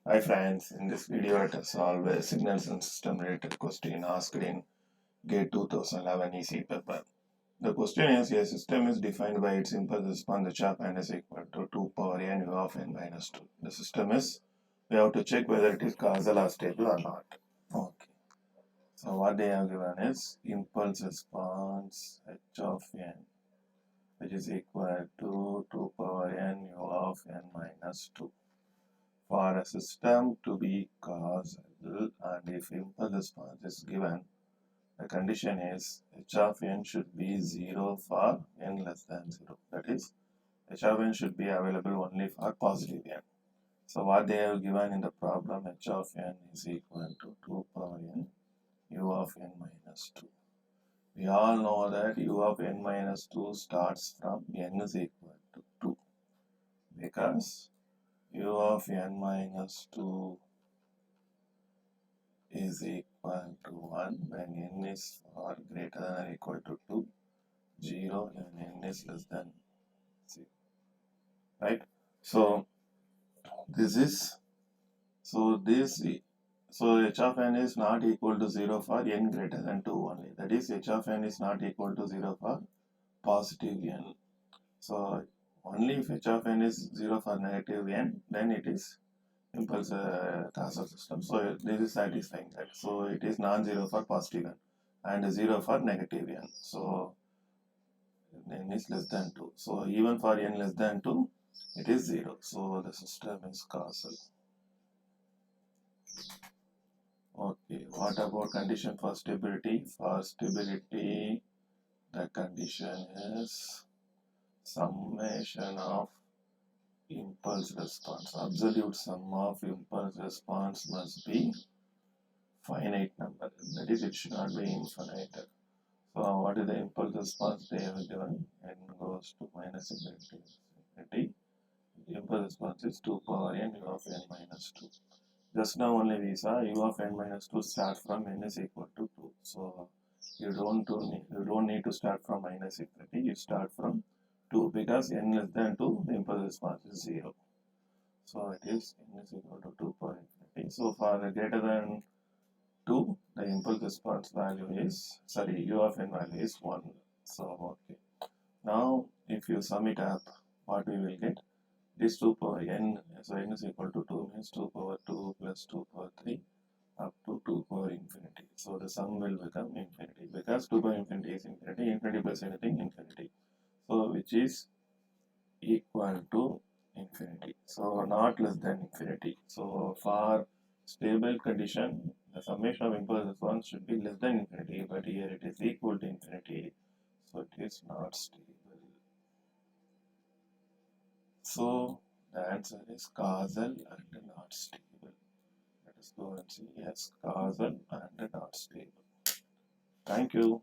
Hi friends, in this video let us solve a signals and system related question asked in GATE 2011 EC paper. The question is, a system is defined by its impulse response h of n is equal to 2 power n u of n minus 2. The system is, we have to check whether it is causal or stable or not. Okay. So what they have given is impulse response h of n, which is equal to 2 power n u of n minus 2. For a system to be causal, and if impulse response is given, the condition is h of n should be 0 for n less than 0. That is, h of n should be available only for positive n. So what they have given in the problem, h of n is equal to 2 power n u of n minus 2. We all know that u of n minus 2 starts from n is equal to 2, because u of n minus 2 is equal to 1 when n is or greater than or equal to 2, 0 when n is less than 0, right? So this is, so h of n is not equal to 0 for n greater than 2 only. That is, h of n is not equal to 0 for positive n. So only if h of n is 0 for negative n, then it is impulse causal system. So this is satisfying that. So it is non-zero for positive n and 0 for negative n. So n is less than 2. So even for n less than 2, it is 0. So the system is causal. Okay, what about condition for stability? For stability, the condition is summation of impulse response. Absolute sum of impulse response must be finite number. That is, it should not be infinite. So what is the impulse response they have given? N goes to minus infinity. The impulse response is 2 power n u of n minus 2. Just now only we saw u of n minus 2 start from n is equal to 2. So you don't need to start from minus infinity. You start from 2, because n less than 2, the impulse response is 0. So it is n is equal to 2 power infinity. So for greater than 2, the impulse response value is, u of n value is 1. So okay. Now if you sum it up, what we will get? This 2 power n, so n is equal to 2 means 2 power 2 plus 2 power 3 up to 2 power infinity. So the sum will become infinity, because 2 power infinity is infinity, infinity plus anything infinity. So which is equal to infinity. So not less than infinity. So for stable condition, the summation of impulse response should be less than infinity, but here it is equal to infinity. So it is not stable. So the answer is causal and not stable. Let us go and see. Yes, causal and not stable. Thank you.